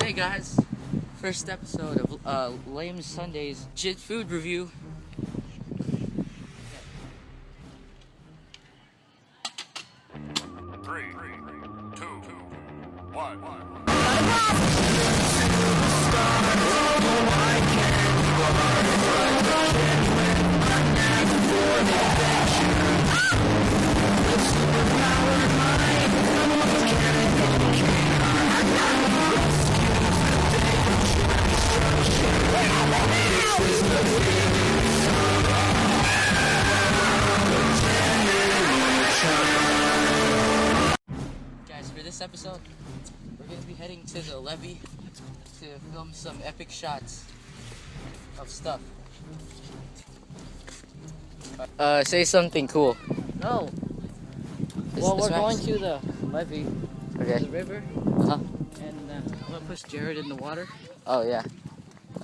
Hey guys, first episode of Lame Sunday's Jit Food Review. Three, two, one. Guys, for this episode, we're going to be heading to the levee to film some epic shots of stuff. Say something cool. No. Well, we're going to the levee, Okay. the river, Uh-huh. and I'm gonna push Jared in the water. Oh yeah.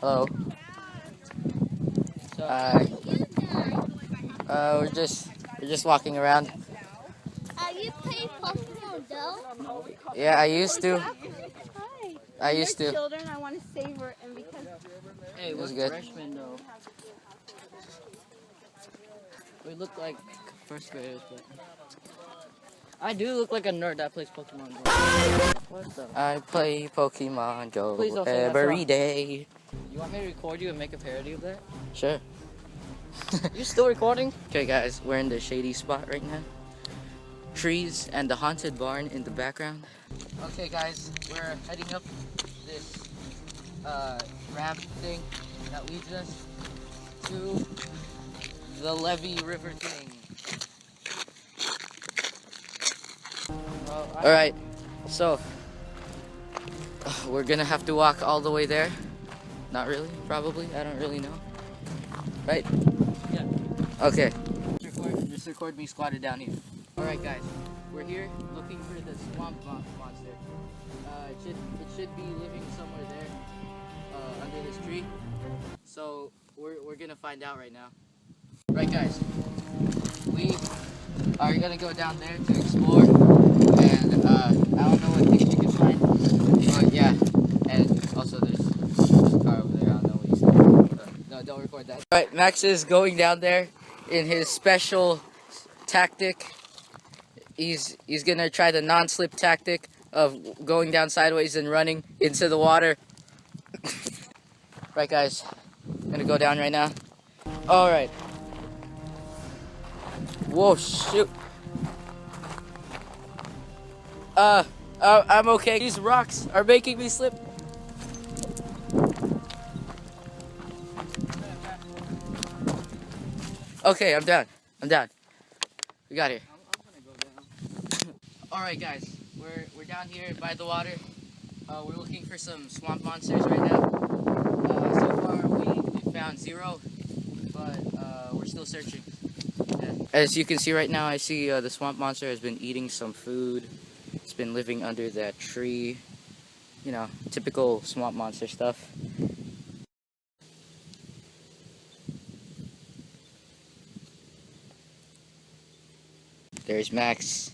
Hello. So, We're just walking around. You play Pokemon Go? Yeah, I used to. Hi. I used to. Children, I want to savor and because hey, was we're good. freshmen though. We look like first graders, but I do look like a nerd that plays Pokemon Go. What the? I play Pokemon Go Please don't say that's every wrong. day. You want me to record you and make a parody of that? Sure. You still recording? Okay guys, we're in the shady spot right now. Trees and the haunted barn in the background. Okay guys, we're heading up this ramp thing that leads us to the levee river thing. Alright, so we're gonna have to walk all the way there. Not really, probably, I don't really know. Right? Yeah. Okay. Just record me squatted down here. Alright guys, we're here looking for the swamp monster. It should be living somewhere there, under this tree. So we're gonna find out right now. Right guys, we are gonna go down there to explore, and I don't know what things you can find, but yeah, and also there's a car over there, I don't know what he's saying. No, don't record that. Alright, Max is going down there in his special tactic. He's gonna try the non-slip tactic of going down sideways and running into the water. Right guys, I'm gonna go down right now. Alright. Whoa, shoot. I'm okay. These rocks are making me slip. Okay, I'm down. We got here. Alright guys, we're down here by the water. We're looking for some swamp monsters right now. So far we found zero, but we're still searching. Yeah. As you can see right now, I see the swamp monster has been eating some food. It's been living under that tree. You know, typical swamp monster stuff. There's Max.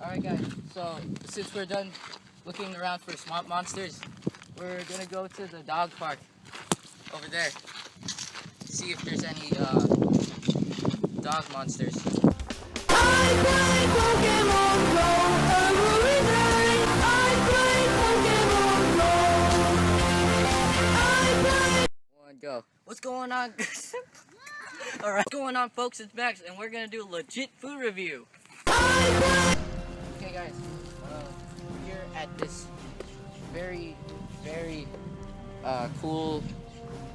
Alright guys, so since we're done looking around for swamp monsters, we're gonna go to the dog park over there to see if there's any dog monsters. One, go. What's going on? Alright, what's going on folks, it's Max and we're gonna do a legit food review. Okay guys, we're here at this very cool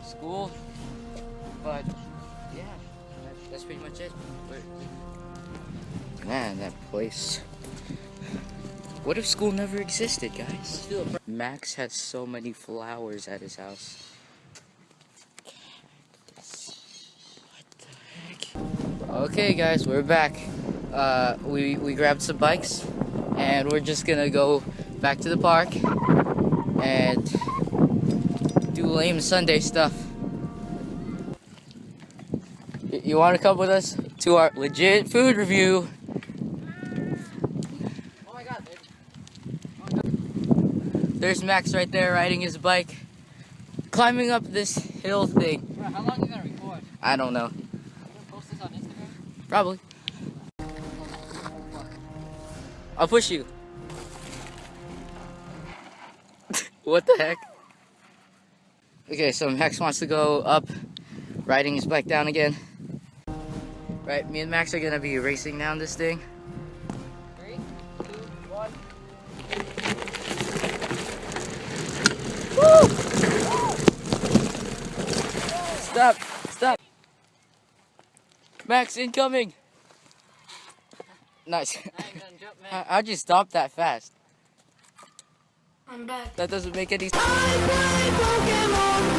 school, but yeah, that's pretty much it. Man, that place. What if school never existed, guys? Max has so many flowers at his house. What the heck? Okay guys, we're back. We grabbed some bikes and we're just gonna go back to the park and do lame Sunday stuff. You want to come with us to our legit food review? There's Max right there riding his bike, climbing up this hill thing. Bro, how long are you gonna record? I don't know. You gonna post this on Instagram? Probably. I'll push you. What the heck? Okay, so Max wants to go up, riding his bike down again. Right, me and Max are gonna be racing down this thing. 3, 2, 1. Stop! Stop! Max, incoming! Nice. I ain't gonna jump, man. How'd you stop that fast? I'm back. That doesn't make any I play Pokemon